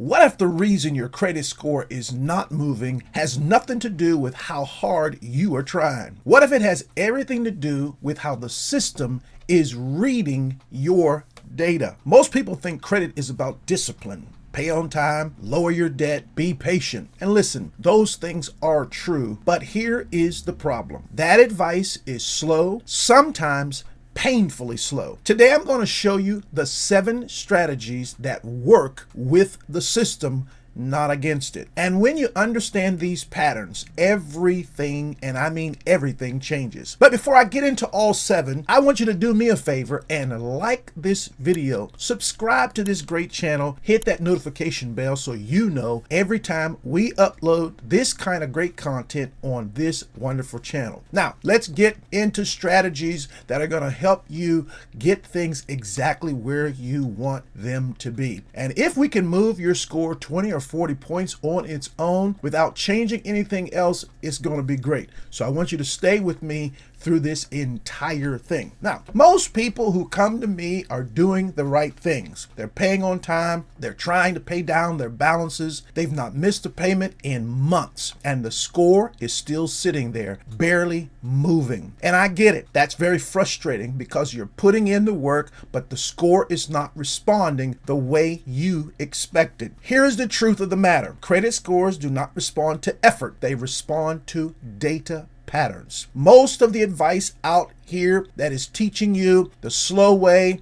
What if the reason your credit score is not moving has nothing to do with how hard you are trying? What if it has everything to do with how the system is reading your data? Most people think credit is about discipline. Pay on time, lower your debt, be patient. And listen, those things are true, but here is the problem. That advice is slow, sometimes painfully slow. Today, I'm going to show you the 7 strategies that work with the system, not against it. And when you understand these patterns, everything, and I mean everything, changes. But before I get into all 7, I want you to do me a favor and like this video, subscribe to this great channel, hit that notification bell so you know every time we upload this kind of great content on this wonderful channel. Now, let's get into strategies that are going to help you get things exactly where you want them to be. And if we can move your score 20 or 40 points on its own without changing anything else, it's going to be great. So I want you to stay with me through this entire thing. Now, most people who come to me are doing the right things. They're paying on time. They're trying to pay down their balances. They've not missed a payment in months, and the score is still sitting there, barely moving. And I get it. That's very frustrating because you're putting in the work, but the score is not responding the way you expected. Here's the truth of the matter. Credit scores do not respond to effort. They respond to data patterns. Most of the advice out here that is teaching you the slow way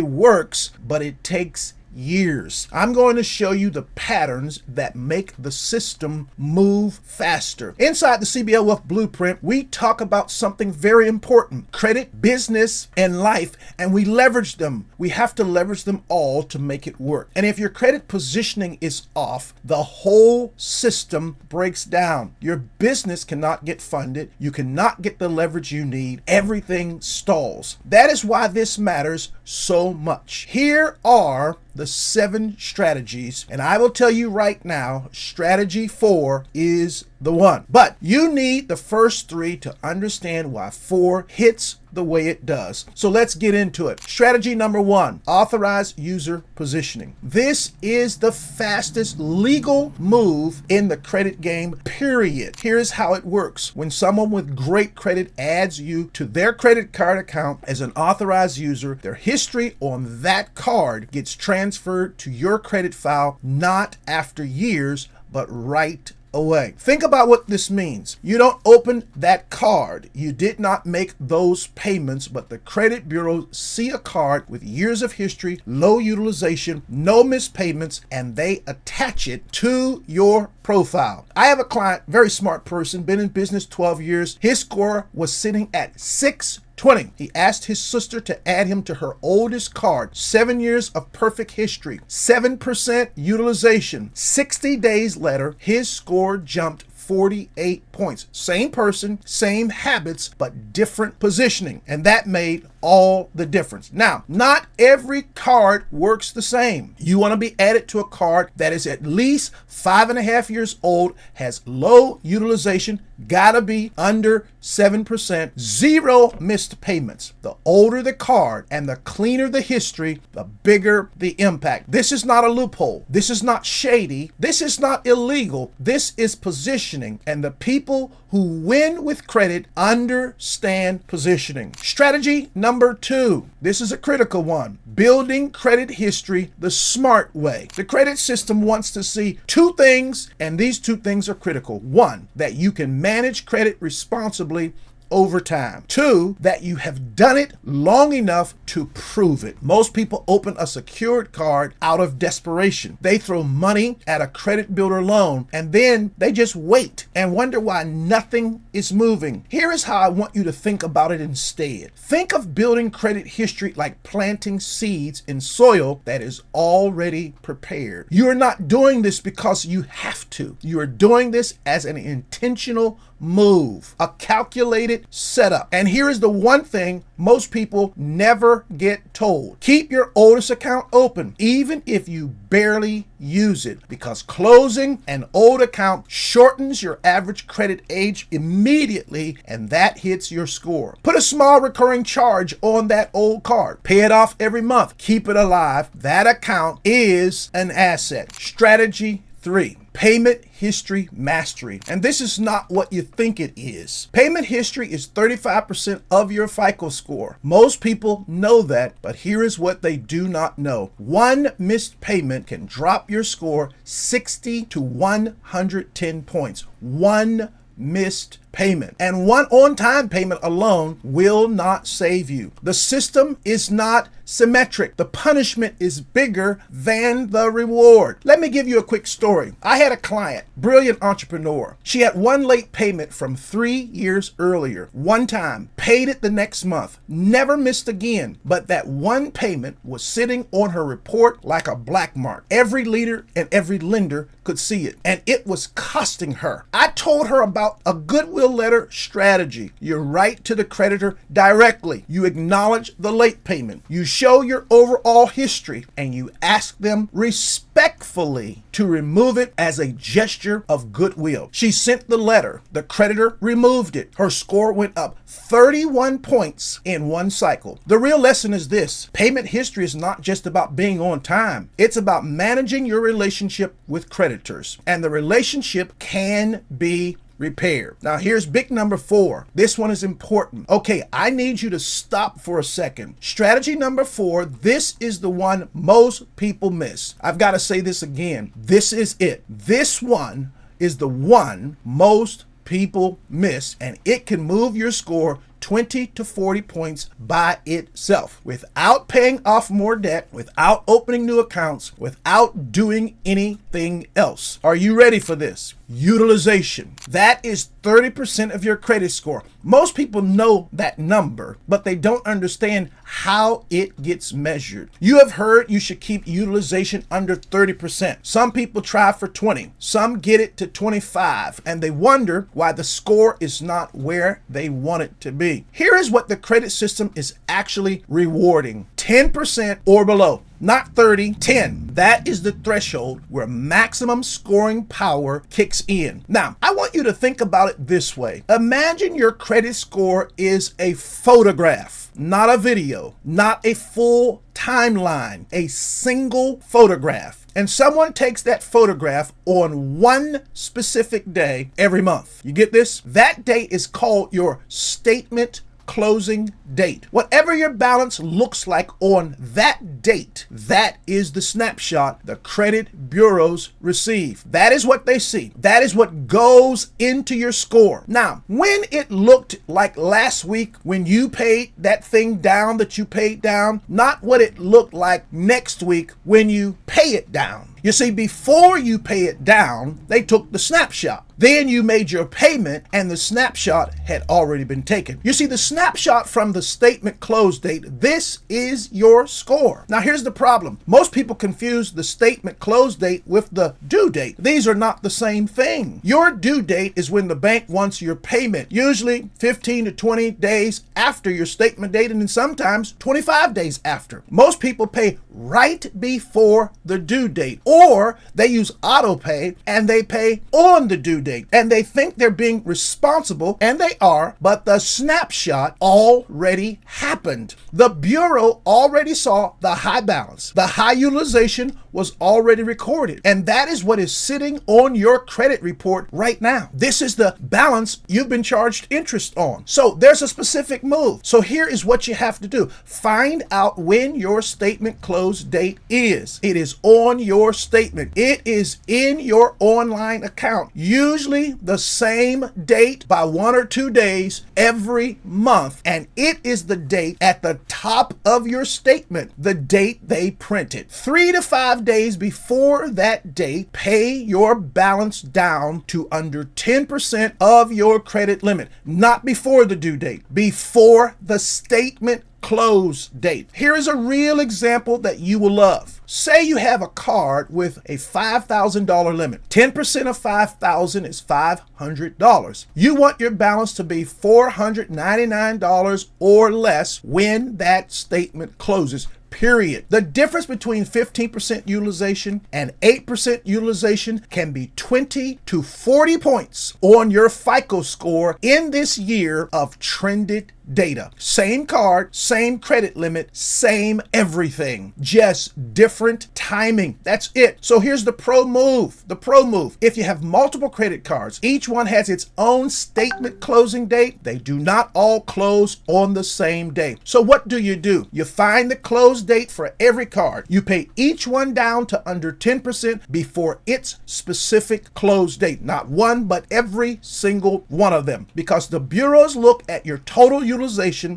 works, but it takes years. I'm going to show you the patterns that make the system move faster. Inside the CBL Wealth Blueprint, we talk about something very important: credit, business, and life, and we leverage them. We have to leverage them all to make it work. And if your credit positioning is off, the whole system breaks down. Your business cannot get funded. You cannot get the leverage you need. Everything stalls. That is why this matters so much. Here are the 7 strategies, and I will tell you right now, strategy 4 is the one. But you need the first 3 to understand why 4 hits the way it does. So let's get into it. Strategy number 1, authorized user positioning. This is the fastest legal move in the credit game, period. Here's how it works. When someone with great credit adds you to their credit card account as an authorized user, their history on that card gets transferred to your credit file, not after years, but right away. Think about what this means. You don't open that card. You did not make those payments, but the credit bureau see a card with years of history, low utilization, no missed payments, and they attach it to your profile. I have a client, very smart person, been in business 12 years. His score was sitting at 620. He asked his sister to add him to her oldest card. 7 years of perfect history, 7% utilization. 60 days later, his score jumped 48 points. Same person, same habits, but different positioning. And that made all the difference. Now, not every card works the same. You want to be added to a card that is at least 5.5 years old, has low utilization, gotta be under 7%, 0 missed payments. The older the card and the cleaner the history, the bigger the impact. This is not a loophole. This is not shady. This is not illegal. This is positioning. And the people who win with credit understand positioning. Strategy number 2. This is a critical one. Building credit history the smart way. The credit system wants to see 2 things, and these 2 things are critical. 1, that you can manage credit responsibly over time. 2, that you have done it long enough to prove it. Most people open a secured card out of desperation. They throw money at a credit builder loan and then they just wait and wonder why nothing is moving. Here is how I want you to think about it instead. Think of building credit history like planting seeds in soil that is already prepared. You are not doing this because you have to. You are doing this as an intentional move, a calculated it set up. And here is the one thing most people never get told. Keep your oldest account open, even if you barely use it, because closing an old account shortens your average credit age immediately, and that hits your score. Put a small recurring charge on that old card. Pay it off every month. Keep it alive. That account is an asset. Strategy 3. Payment history mastery. And this is not what you think it is. Payment history is 35% of your FICO score. Most people know that, but here is what they do not know. One missed payment can drop your score 60 to 110 points. One missed payment. And one on-time payment alone will not save you. The system is not symmetric. The punishment is bigger than the reward. Let me give you a quick story. I had a client, brilliant entrepreneur. She had one late payment from 3 years earlier. One time, paid it the next month, never missed again. But that one payment was sitting on her report like a black mark. Every leader and every lender could see it, and it was costing her. I told her about a Goodwill letter strategy. You write to the creditor directly. You acknowledge the late payment. You show your overall history, and you ask them respectfully to remove it as a gesture of goodwill. She sent the letter. The creditor removed it. Her score went up 31 points in one cycle. The real lesson is this: payment history is not just about being on time. It's about managing your relationship with creditors, and the relationship can be repaired. Now here's big number 4. This one is important. Okay, I need you to stop for a second. Strategy number 4, this is the one most people miss. I've got to say this again. This is it. This one is the one most people miss, and it can move your score 20 to 40 points by itself without paying off more debt, without opening new accounts, without doing anything else. Are you ready for this? Utilization. That is 30% of your credit score. Most people know that number, but they don't understand how it gets measured. You have heard you should keep utilization under 30%. Some people try for 20. Some get it to 25, and they wonder why the score is not where they want it to be. Here is what the credit system is actually rewarding: 10% or below. Not 30, 10. That is the threshold where maximum scoring power kicks in. Now, I want you to think about it this way. Imagine your credit score is a photograph, not a video, not a full timeline, a single photograph. And someone takes that photograph on one specific day every month. You get this? That day is called your statement closing date. Whatever your balance looks like on that date, that is the snapshot the credit bureaus receive. That is what they see. That is what goes into your score. Now, when it looked like last week when you paid that thing down that you paid down, not what it looked like next week when you pay it down. You see, before you pay it down, they took the snapshot. Then you made your payment and the snapshot had already been taken. You see, the snapshot from the statement close date, this is your score. Now here's the problem. Most people confuse the statement close date with the due date. These are not the same thing. Your due date is when the bank wants your payment, usually 15 to 20 days after your statement date, and then sometimes 25 days after. Most people pay right before the due date, or they use auto pay and they pay on the due date, and they think they're being responsible, and they are, but the snapshot already happened. The bureau already saw the high balance. The high utilization was already recorded, and that is what is sitting on your credit report right now. This is the balance you've been charged interest on. So there's a specific move. So here is what you have to do. Find out when your statement close date is. It is on your statement. It is in your online account. Usually the same date by 1 or 2 days every month, and it is the date at the top of your statement, the date they printed. 3 to 5 days before that date, pay your balance down to under 10% of your credit limit. Not before the due date, before the statement close date. Here is a real example that you will love. Say you have a card with a $5,000 limit. 10% of $5,000 is $500. You want your balance to be $499 or less when that statement closes. Period. The difference between 15% utilization and 8% utilization can be 20 to 40 points on your FICO score in this year of trended data. Same card, same credit limit, same everything, just different timing. That's it. So here's the pro move. The pro move. If you have multiple credit cards, each one has its own statement closing date. They do not all close on the same day. So what do? You find the close date for every card. You pay each one down to under 10% before its specific close date. Not one, but every single one of them. Because the bureaus look at your total utilization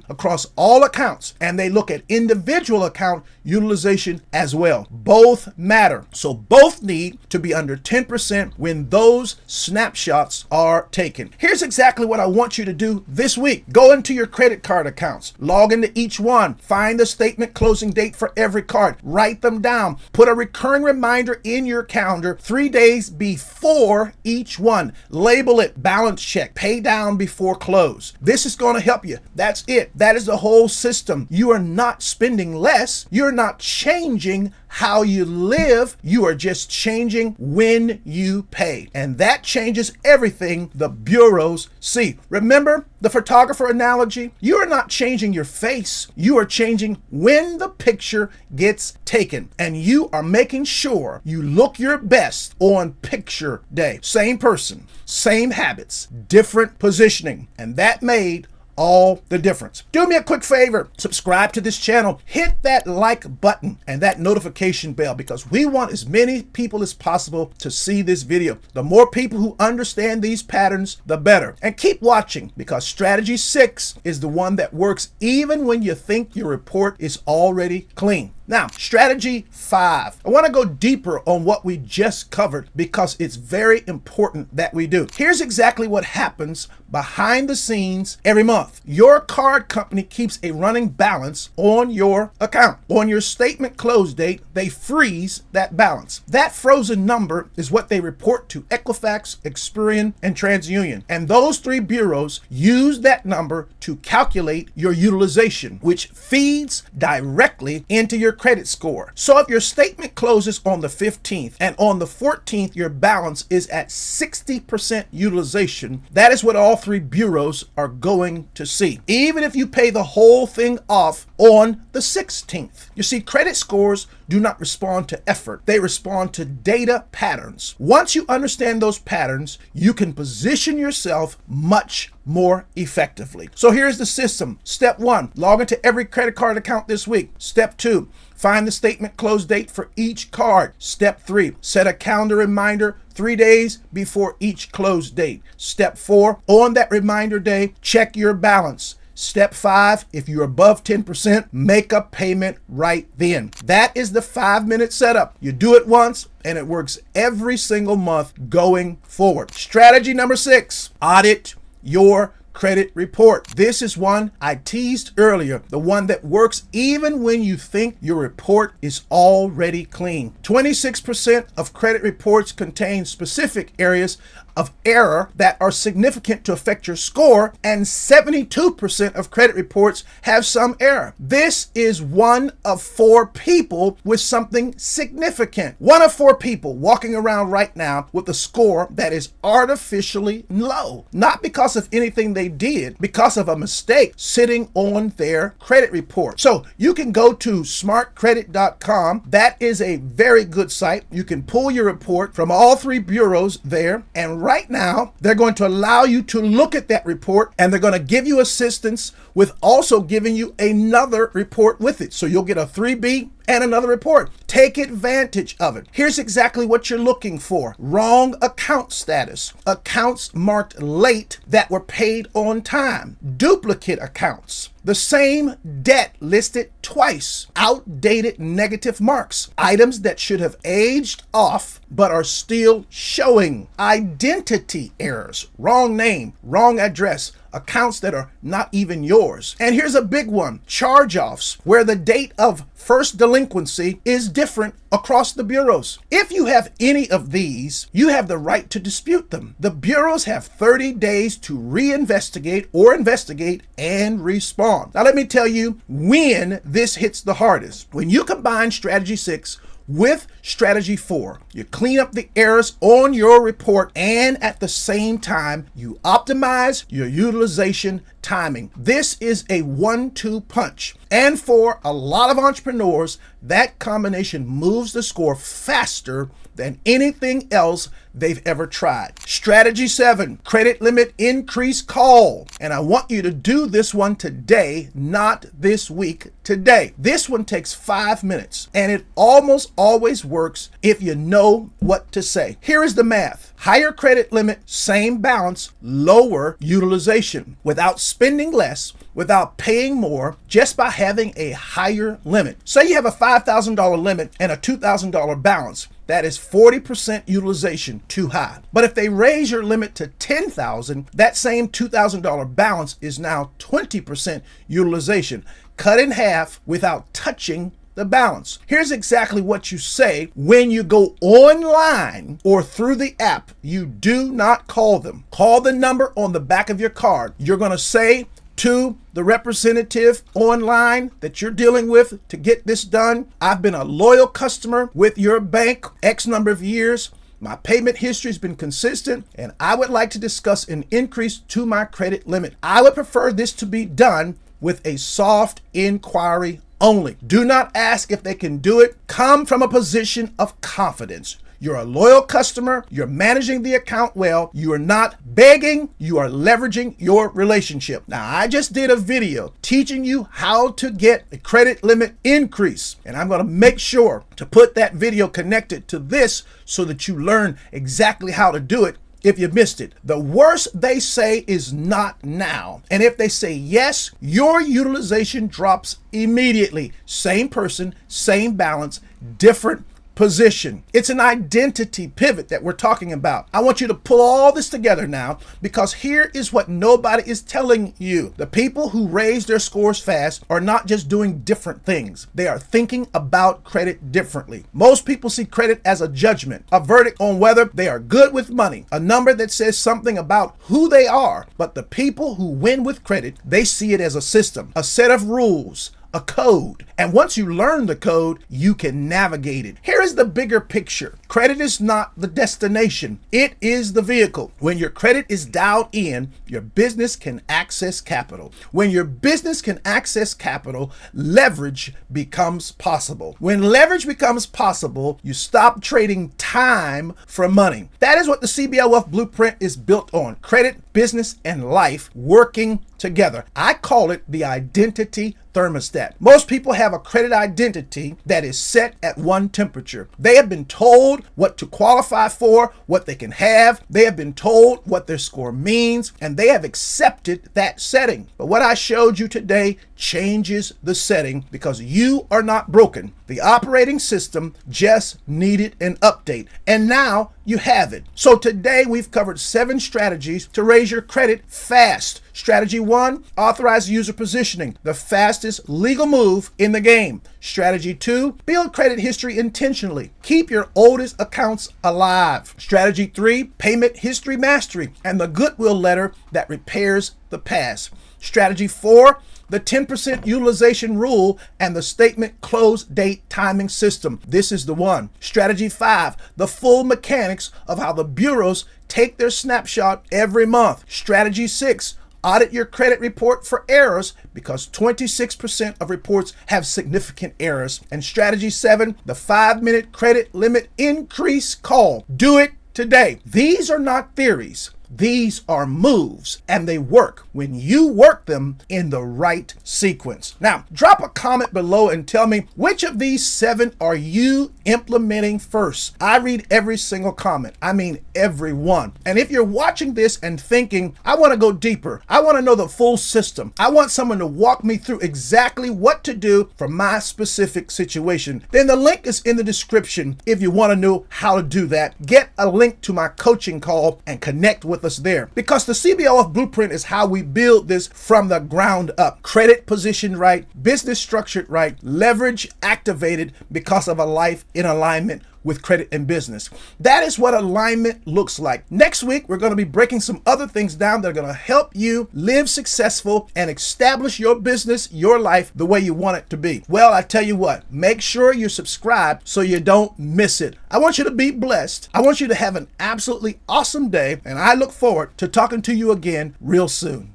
across all accounts, and they look at individual account utilization as well. Both matter. So both need to be under 10% when those snapshots are taken. Here's exactly what I want you to do this week. Go into your credit card accounts, log into each one, find the statement closing date for every card, write them down, put a recurring reminder in your calendar 3 days before each one, label it balance check, pay down before close. This is going to help you. That's it. That is the whole system. You are not spending less. You're not changing how you live. You are just changing when you pay. And that changes everything the bureaus see. Remember the photographer analogy? You are not changing your face. You are changing when the picture gets taken. And you are making sure you look your best on picture day. Same person, same habits, different positioning. And that made all the difference. Do me a quick favor, subscribe to this channel, hit that like button and that notification bell, because we want as many people as possible to see this video. The more people who understand these patterns, the better. And keep watching, because strategy 6 is the one that works even when you think your report is already clean. Now, strategy 5. I want to go deeper on what we just covered because it's very important that we do. Here's exactly what happens behind the scenes every month. Your card company keeps a running balance on your account. On your statement close date, they freeze that balance. That frozen number is what they report to Equifax, Experian, and TransUnion. And those 3 bureaus use that number to calculate your utilization, which feeds directly into your credit score. So if your statement closes on the 15th and on the 14th your balance is at 60% utilization, that is what all 3 bureaus are going to see, even if you pay the whole thing off on the 16th. You see, credit scores do not respond to effort. They respond to data patterns. Once you understand those patterns, you can position yourself much more effectively. So here's the system. Step 1, log into every credit card account this week. Step 2, find the statement close date for each card. Step 3, set a calendar reminder 3 days before each close date. Step 4, on that reminder day, check your balance. Step 5, if you're above 10%, make a payment right then. That is the 5-minute setup. You do it once and it works every single month going forward. Strategy number 6, audit your credit report. This is one I teased earlier, the one that works even when you think your report is already clean. 26% of credit reports contain specific areas of error that are significant to affect your score, and 72% of credit reports have some error. This is 1 of 4 people with something significant. 1 of 4 people walking around right now with a score that is artificially low, not because of anything they did, because of a mistake sitting on their credit report. So you can go to smartcredit.com. That is a very good site. You can pull your report from all 3 bureaus there, and right now they're going to allow you to look at that report, and they're going to give you assistance with also giving you another report with it. So you'll get a 3B and another report. Take advantage of it. Here's exactly what you're looking for. Wrong account status. Accounts marked late that were paid on time. Duplicate accounts. The same debt listed twice. Outdated negative marks. Items that should have aged off but are still showing. Identity errors. Wrong name, wrong address. accounts that are not even yours. And here's a big one, charge-offs, where the date of first delinquency is different across the bureaus. If you have any of these, you have the right to dispute them. The bureaus have 30 days to reinvestigate or investigate and respond. Now let me tell you when this hits the hardest. When you combine strategy 6 with strategy 4, you clean up the errors on your report, and at the same time, you optimize your utilization timing. This is a 1-2 punch. And for a lot of entrepreneurs, that combination moves the score faster than anything else they've ever tried. Strategy 7, credit limit increase call. And I want you to do this one today, not this week, today. This one takes 5 minutes, and it almost always works if you know what to say. Here is the math. Higher credit limit, same balance, lower utilization. Without spending less, without paying more, just by having a higher limit. Say you have a $5,000 limit and a $2,000 balance. That is 40% utilization, too high. But if they raise your limit to $10,000, that same $2,000 balance is now 20% utilization, cut in half without touching the balance. Here's exactly what you say when you go online or through the app. You do not call them. Call the number on the back of your card. You're going to say to the representative online that you're dealing with to get this done, I've been a loyal customer with your bank X number of years. My payment history has been consistent, and I would like to discuss an increase to my credit limit. I would prefer this to be done with a soft inquiry only. Do not ask if they can do it. Come from a position of confidence. You're a loyal customer. You're managing the account well. You are not begging. You are leveraging your relationship. Now, I just did a video teaching you how to get a credit limit increase, and I'm going to make sure to put that video connected to this so that you learn exactly how to do it if you missed it. The worst they say is not now. And if they say yes, your utilization drops immediately. Same person, same balance, different position. It's an identity pivot that we're talking about. I want you to pull all this together now, because here is what nobody is telling you. The people who raise their scores fast are not just doing different things. They are thinking about credit differently. Most people see credit as a judgment, a verdict on whether they are good with money, a number that says something about who they are. But the people who win with credit, they see it as a system, a set of rules, a code. And once you learn the code, you can navigate it. Here is the bigger picture. Credit is not the destination. It is the vehicle. When your credit is dialed in, your business can access capital. When your business can access capital, leverage becomes possible. When leverage becomes possible, you stop trading time for money. That is what the CBL Wealth Blueprint is built on. Credit, business, and life working together. I call it the identity thermostat. Most people have a credit identity that is set at one temperature. They have been told what to qualify for, what they can have. They have been told what their score means, and they have accepted that setting. But what I showed you today changes the setting, because you are not broken. The operating system just needed an update, and now you have it. So today we've covered 7 strategies to raise your credit fast. Strategy 1, authorized user positioning, the fastest legal move in the game. Strategy 2, build credit history intentionally. Keep your oldest accounts alive. Strategy 3, payment history mastery, and the Goodwill letter that repairs the past. Strategy 4, the 10% utilization rule and the statement close date timing system. This is the one. Strategy 5, the full mechanics of how the bureaus take their snapshot every month. Strategy 6, audit your credit report for errors, because 26% of reports have significant errors. And strategy 7, the 5-minute credit limit increase call. Do it today. These are not theories. These are moves, and they work when you work them in the right sequence. Now, drop a comment below and tell me which of these 7 are you implementing first. I read every single comment. I mean, every one. And if you're watching this and thinking, I want to go deeper, I want to know the full system, I want someone to walk me through exactly what to do for my specific situation, then the link is in the description. If you want to know how to do that, get a link to my coaching call and connect with us there. Because the CBL Wealth Blueprint is how we build this from the ground up. Credit positioned right, business structured right, leverage activated because of a life in alignment with credit and business. That is what alignment looks like. Next week, we're going to be breaking some other things down that are going to help you live successful and establish your business, your life, the way you want it to be. Well, I tell you what, make sure you subscribe so you don't miss it. I want you to be blessed. I want you to have an absolutely awesome day, and I look forward to talking to you again real soon.